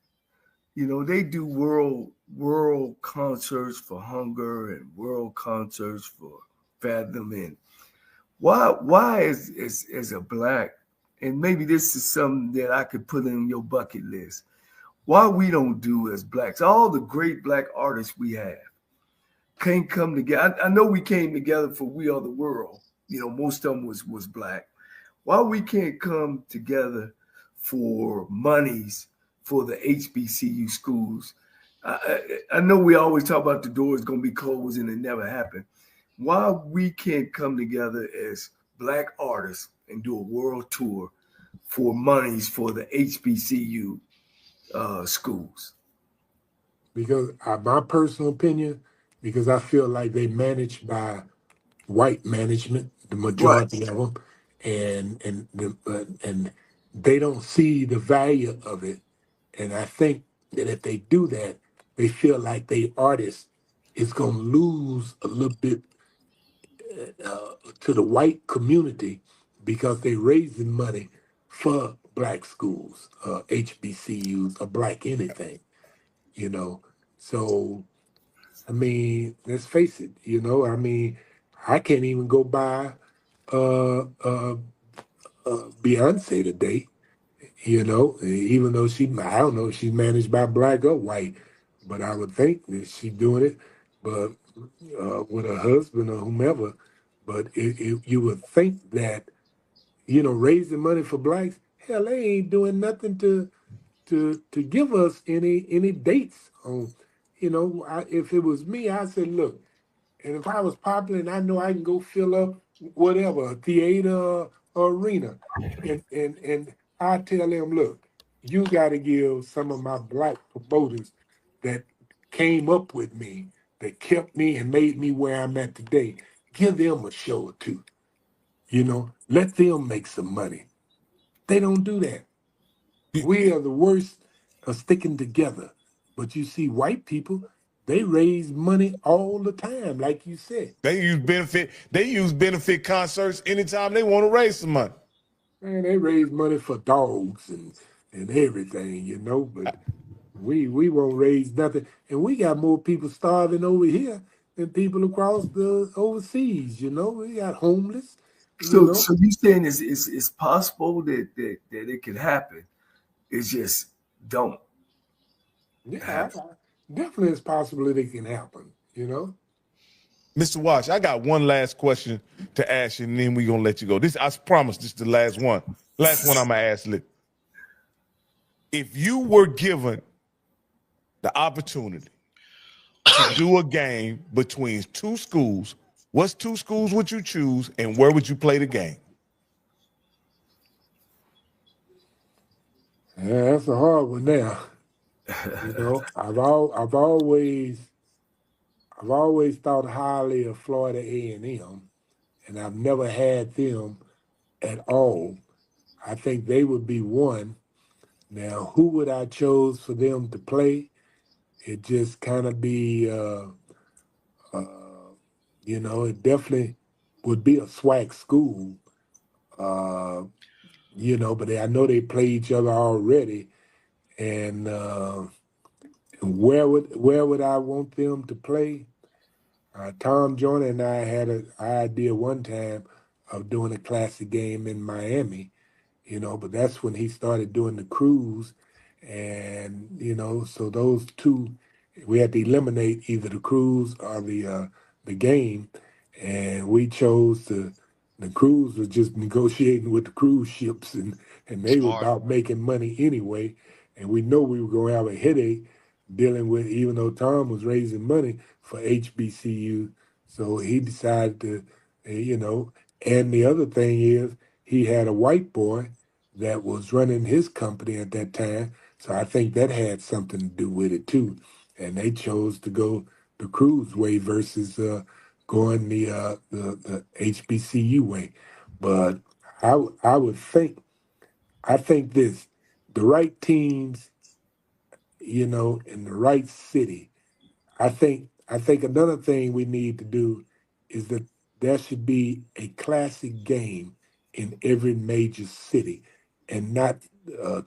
they do world concerts for hunger and world concerts for fathom, and why as a black, and maybe this is something that I could put in your bucket list. Why we don't do as blacks, all the great black artists we have can't come together. I know we came together for We Are the World. Most of them was black. Why we can't come together for monies for the HBCU schools? I know we always talk about the doors going to be closed and it never happened. Why we can't come together as black artists and do a world tour for monies for the HBCU schools? Because my personal opinion, because I feel like they managed by white management, the majority of them, and they don't see the value of it. And I think that if they do that, they feel like they artists is going to lose a little bit to the white community because they raising money for black schools, HBCUs, or black anything, So, I mean, let's face it, I mean, I can't even go buy Beyonce today, even though I don't know if she's managed by black or white, but I would think that she's doing it, but with her husband or whomever. But you would think that, raising money for blacks, hell, they ain't doing nothing to give us any dates on, if it was me, I said, look, and if I was popular and I know I can go fill up whatever, a theater or arena, and I tell them, look, you got to give some of my black promoters that came up with me, that kept me and made me where I'm at today, give them a show or two. Let them make some money. They don't do that. We are the worst of sticking together. But you see, white people, they raise money all the time, like you said. They use benefit concerts anytime they want to raise some money. Man, they raise money for dogs and everything, but we won't raise nothing. And we got more people starving over here than people across the overseas, We got homeless. So you saying it's possible that it could happen. It's just don't. Yeah, definitely it's possible that it can happen, Mr. Wash, I got one last question to ask you, and then we're going to let you go. I promise this is the last one. Last one I'm going to ask you. If you were given the opportunity to do a game between two schools, what two schools would you choose, and where would you play the game? Yeah, that's a hard one now. I've always thought highly of Florida A&M, and I've never had them at all. I think they would be one. Now, who would I choose for them to play? It just kind of be, it definitely would be a SWAC school, but I know they play each other already. And where would I want them to play? Tom Joyner and I had an idea one time of doing a classic game in Miami, but that's when he started doing the cruise. And, so those two, we had to eliminate either the cruise or the game. And we chose the cruise was just negotiating with the cruise ships, and they were about making money anyway. And we know we were going to have a headache dealing with, even though Tom was raising money for HBCU. So he decided to, and the other thing is he had a white boy that was running his company at that time. So I think that had something to do with it too. And they chose to go the cruise way versus going the HBCU way. But I think the right teams, you know, in the right city. I think another thing we need to do is that there should be a classic game in every major city, and not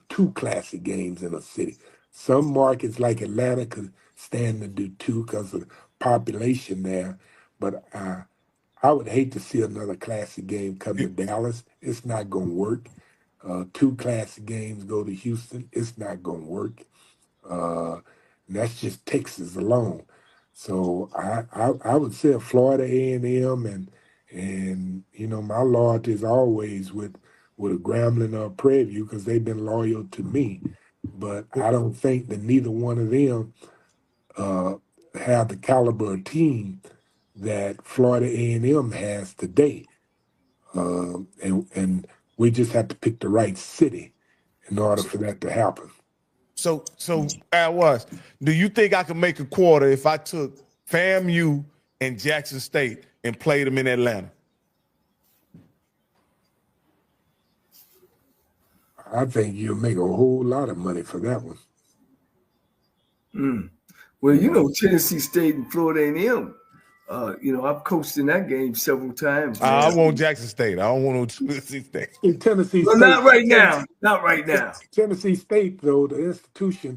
two classic games in a city. Some markets like Atlanta could stand to do two because of the population there, but I would hate to see another classic game come to Dallas. It's not going to work. Two classic games go to Houston. It's not going to work. And that's just Texas alone. So I would say Florida A&M and you know my loyalty is always with a Grambling or a Prairie View because they've been loyal to me. But I don't think that neither one of them have the caliber of team that Florida A&M has today. And we just have to pick the right city in order for that to happen. So Al Wash, do you think I could make a quarter if I took FAMU and Jackson State and played them in Atlanta? I think you'll make a whole lot of money for that one. Well, you know, Tennessee State and Florida A&M. You know, I've coached in that game several times. I want Jackson State. I don't want no Tennessee State. In Tennessee well, State, not right now. Not right now. Tennessee State, though, the institution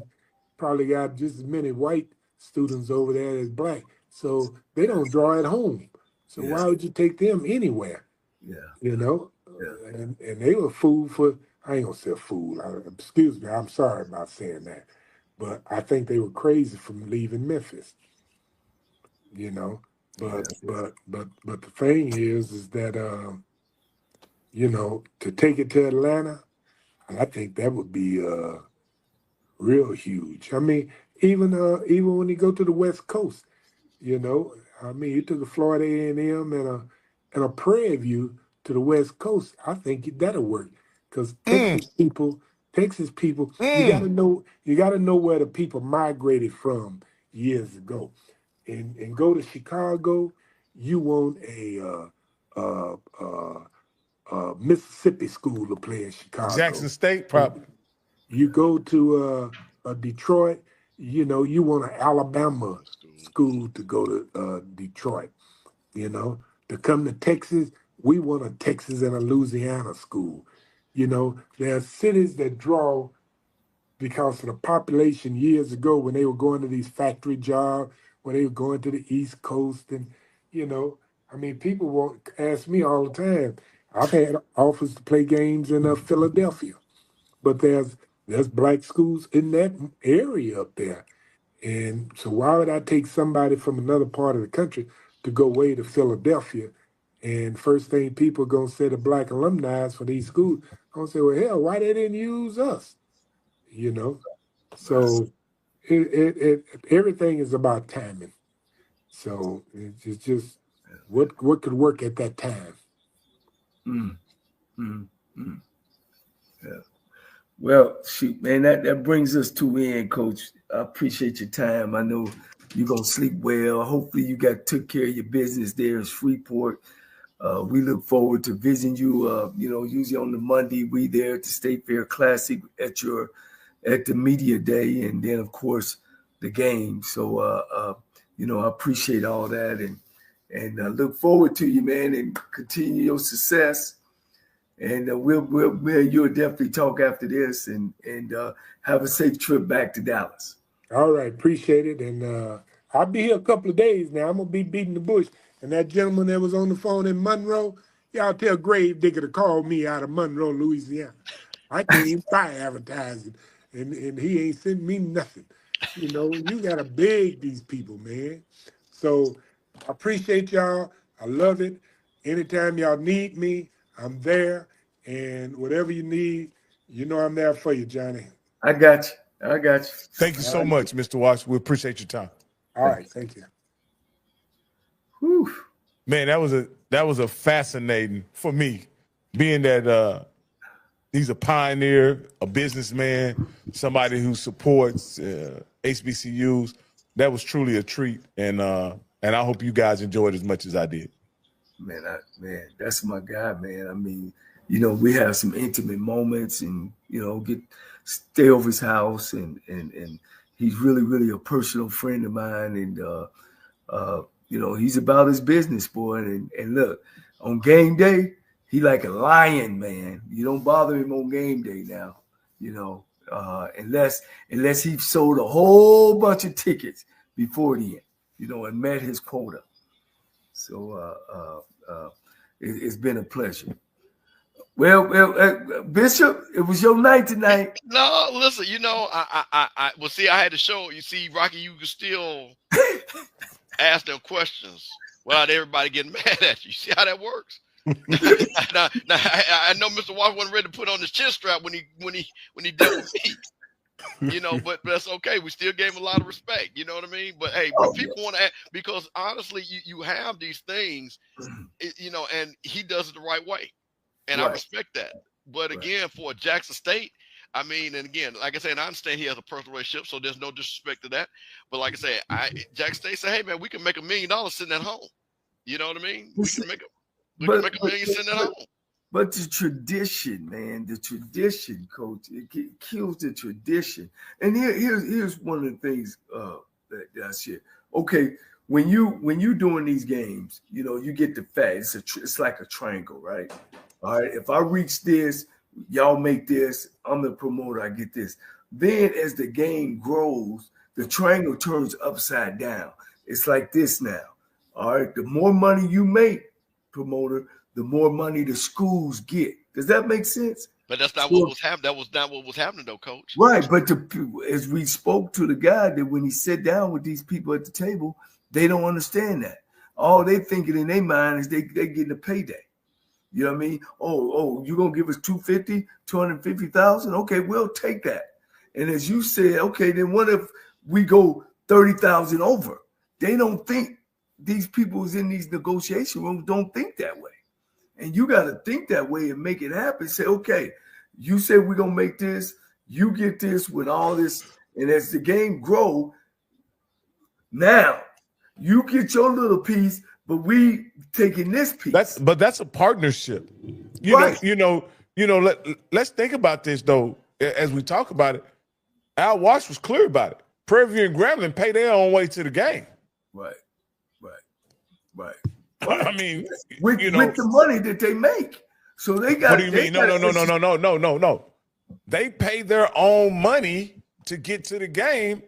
probably got just as many white students over there as black, so they don't draw at home. So why would you take them anywhere? Yeah, you know, and they were food for. I ain't gonna say a fool. Excuse me. I'm sorry about saying that, but I think they were crazy from leaving Memphis. You know, but the thing is that you know, to take it to Atlanta, I think that would be real huge. I mean, even when you go to the West Coast, you know, I mean, you took a Florida A&M and a Prairie View to the West Coast. I think that'll work because Texas people, you gotta know where the people migrated from years ago, and go to Chicago. You want a Mississippi school to play in Chicago. Jackson State, probably. You go to Detroit, you know, you want an Alabama school to go to Detroit. You know, to come to Texas, we want a Texas and a Louisiana school. You know, there are cities that draw because of the population years ago when they were going to these factory jobs, when they were going to the East Coast, and you know, I mean, people won't ask me all the time. I've had offers to play games in Philadelphia, but there's black schools in that area up there, and so why would I take somebody from another part of the country to go way to Philadelphia? And first thing people are gonna say to black alumni for these schools, I'm gonna say, well, hell, why they didn't use us? You know, so everything is about timing. So it's just what could work at that time. Yeah. Well, shoot, man, that brings us to end, Coach. I appreciate your time. I know you're gonna sleep well. Hopefully, you took care of your business there in Shreveport. We look forward to visiting you. You know, usually on the Monday, we there at the State Fair Classic at the media day, and then of course the game. So you know, I appreciate all that, and look forward to you, man, and continue your success. And you'll definitely talk after this, and have a safe trip back to Dallas. All right, appreciate it, and I'll be here a couple of days now. I'm gonna be beating the bush. And that gentleman that was on the phone in Monroe, y'all tell Grave Digger to call me out of Monroe, Louisiana. I can't even buy advertising, and he ain't sent me nothing. You know, you gotta beg these people, man. So I appreciate y'all. I love it. Anytime y'all need me, I'm there. And whatever you need, you know I'm there for you, Johnny. I got you. Thank you so much, Mr. Wash. We appreciate your time. All right, thank you. Whew. Man, that was a fascinating for me, being that he's a pioneer, a businessman, somebody who supports HBCUs. That was truly a treat, and I hope you guys enjoyed as much as I did. Man, that's my guy, man. I mean, you know, we have some intimate moments, and you know, stay over his house, and he's really, really a personal friend of mine, and you know, he's about his business, boy. And look, on game day, he like a lion, man. You don't bother him on game day now, you know, unless he sold a whole bunch of tickets before then, you know, and met his quota. So it's been a pleasure. Well, Bishop, it was your night tonight. No, listen, you know, well, see, I had to show you. See, Rocky, you can still ask them questions without everybody getting mad at you. See how that works? now, I know Mr. Walker wasn't ready to put on his chin strap when he dealt with me. You know, but that's okay. We still gave him a lot of respect. You know what I mean? But hey, people want to, because honestly, you have these things, you know, and he does it the right way. And I respect that. But again, for Jackson State, I mean, and again, like I said, I understand he has a personal relationship, so there's no disrespect to that. But like I said, Jackson State said, hey, man, we can make $1 million sitting at home. You know what I mean? We can make $1 million sitting at home. But the tradition, man, the tradition, Coach, it kills the tradition. And here's one of the things that I share. Okay, when you doing these games, you know, you get the fat. It's like a triangle, right? All right, if I reach this, y'all make this, I'm the promoter, I get this. Then as the game grows, the triangle turns upside down. It's like this now. All right, the more money you make, promoter, the more money the schools get. Does that make sense? But that's not what was happening. That was not what was happening, though, Coach. Right, but as we spoke to the guy, that when he sat down with these people at the table, they don't understand that. All they thinking in their mind is they getting a payday. You know what I mean? Oh, you're going to give us $250,000? Okay, we'll take that. And as you said, okay, then what if we go 30,000 over? They don't think, these people who's in these negotiation rooms don't think that way. And you got to think that way and make it happen. Say, okay, you said we're going to make this. You get this with all this. And as the game grow, now you get your little piece, but we taking this piece. That's a partnership. Let's think about this though. As we talk about it, Al Wash was clear about it. Prairie View and Grambling pay their own way to the game. Right. I mean, with the money that they make. So they got. What do you mean? No. They pay their own money to get to the game.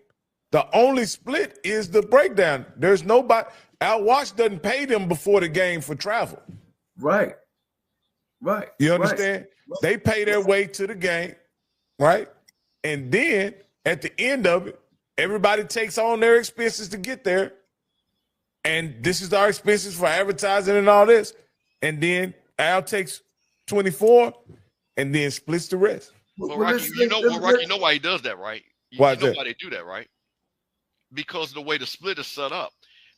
The only split is the breakdown. There's nobody. Al Wash doesn't pay them before the game for travel. Right. You understand? Right. They pay their way to the game, right? And then at the end of it, everybody takes on their expenses to get there. And this is our expenses for advertising and all this. And then Al takes 24 and then splits the rest. Well, Rocky, you know why he does that, right? You know why they do that, right? Because of the way the split is set up.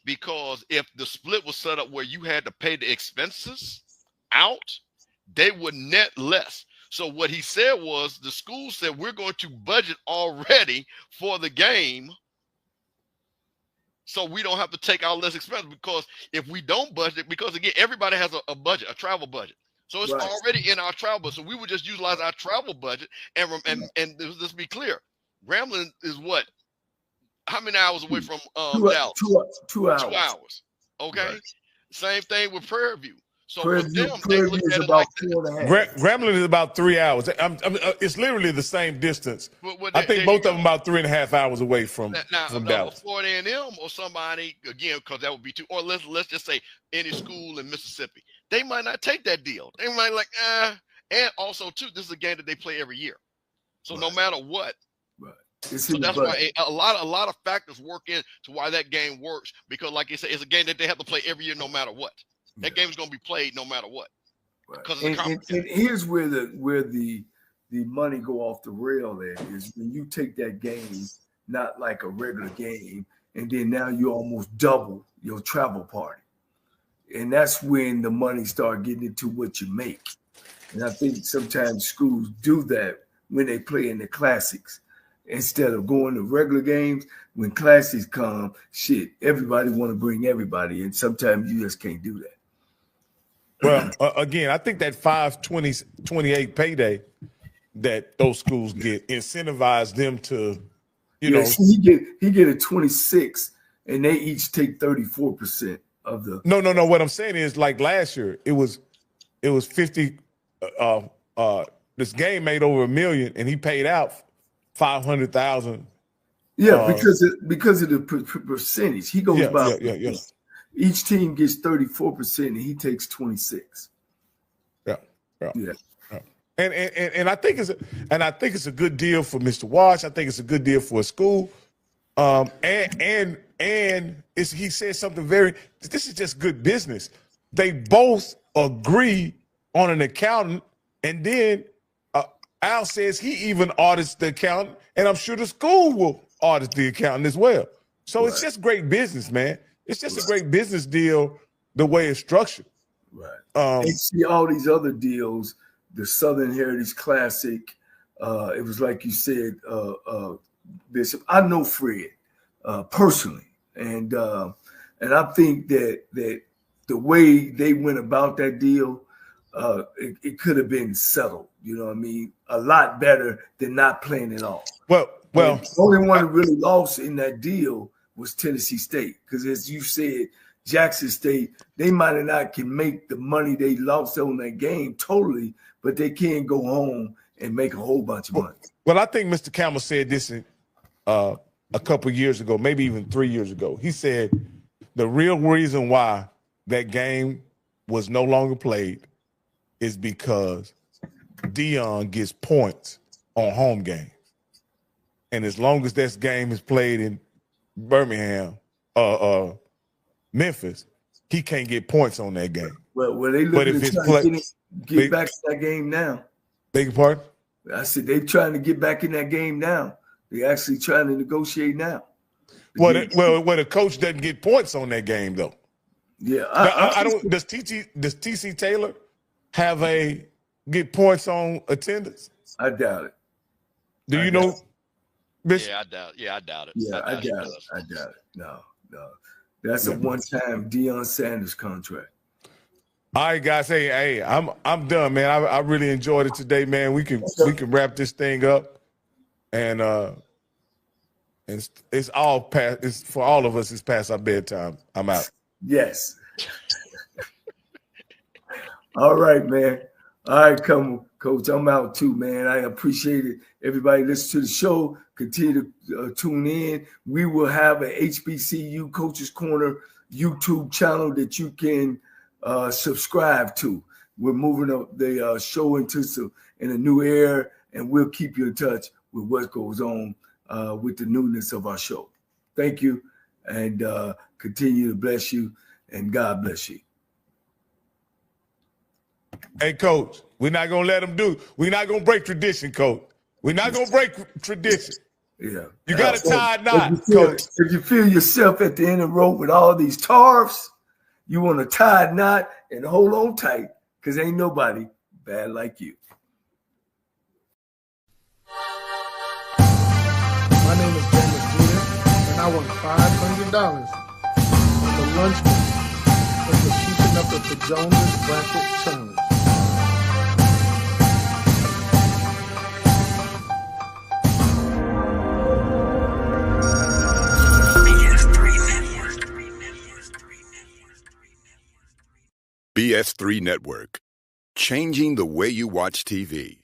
Because if the split was set up where you had to pay the expenses out, they would net less. So what he said was, the school said, we're going to budget already for the game, so we don't have to take out less expense. Because if we don't budget, because again, everybody has a budget, a travel budget. So it's already in our travel budget. So we would just utilize our travel budget. And let's be clear, Grambling is what? How many hours away from Dallas? 2 hours. 2 hours. Okay. Right. Same thing with Prairie View. So Prairie with them, View they look is at it about like 4.5. Grambling is about 3 hours. It's literally the same distance. I think both of them about 3.5 hours away from Dallas. Florida A&M or somebody, again, because that would be too. Or let's just say any school in Mississippi, they might not take that deal. They might like, and also too, this is a game that they play every year. So no matter what. So that's why a lot of factors work in to why that game works, because like you said, it's a game that they have to play every year no matter what. That game is going to be played no matter what. Because and here's where the money go off the rail at is when you take that game, not like a regular game, and then now you almost double your travel party. And that's when the money start getting into what you make. And I think sometimes schools do that when they play in the classics. Instead of going to regular games, when classics come, everybody want to bring everybody, and sometimes you just can't do that. Well, again, I think that 5/20/28 payday that those schools get incentivize them to You know, see, he get a 26, and they each take 34% of the. No. What I'm saying is, like last year, it was 50. This game made over $1 million, and he paid out $500,000. Yeah, because of the percentage, he goes by. Yeah. Each team gets 34%, and he takes 26. Yeah. Yeah. And I think it's a good deal for Mr. Wash. I think it's a good deal for a school. And he said something this is just good business. They both agree on an accountant, and then Al says he even audits the accountant, and I'm sure the school will audit the accountant as well. So It's just great business, man. It's just a great business deal the way it's structured. Right. And see all these other deals, the Southern Heritage Classic. It was like you said, Bishop. I know Fred personally, and I think that the way they went about that deal, it could have been settled. You know what I mean? A lot better than not playing at all. Well, the only one who really lost in that deal was Tennessee State, because as you said, Jackson State, they might have not can make the money they lost on that game totally, but they can go home and make a whole bunch of money. Well, I think Mr. Campbell said this a couple years ago, maybe even 3 years ago. He said the real reason why that game was no longer played is because Dion gets points on home games. And as long as this game is played in Birmingham, Memphis, he can't get points on that game. Well, they looking to get back in that game now. Beg your pardon? I said they're trying to get back in that game now. They're actually trying to negotiate now. Well, the coach doesn't get points on that game though. Yeah, I don't. Does TC Taylor get points on attendance? I doubt it. Do you know? Yeah, I doubt. Yeah, I doubt it. Yeah, I doubt it. No. That's a one-time Deion Sanders contract. All right, guys. Hey, I'm done, man. I really enjoyed it today, man. We can wrap this thing up, and it's all past. It's for all of us. It's past our bedtime. I'm out. Yes. All right, man. All right, come, Coach. I'm out too, man. I appreciate it. Everybody listen to the show. Continue to tune in. We will have a HBCU Coaches Corner YouTube channel that you can subscribe to. We're moving up the show in a new era, and we'll keep you in touch with what goes on with the newness of our show. Thank you, and continue to bless you, and God bless you. Hey, Coach, we're not gonna let them do. We're not gonna break tradition, Coach. We're not gonna break tradition. Yeah, you got to tie a knot, Coach. If you feel yourself at the end of the rope with all these tarps, you want to tie a knot and hold on tight, because ain't nobody bad like you. My name is Daniel Jr., and I won $500 on the lunch money for keeping up with the Jonas Bracket Challenge. BS3 Network, changing the way you watch TV.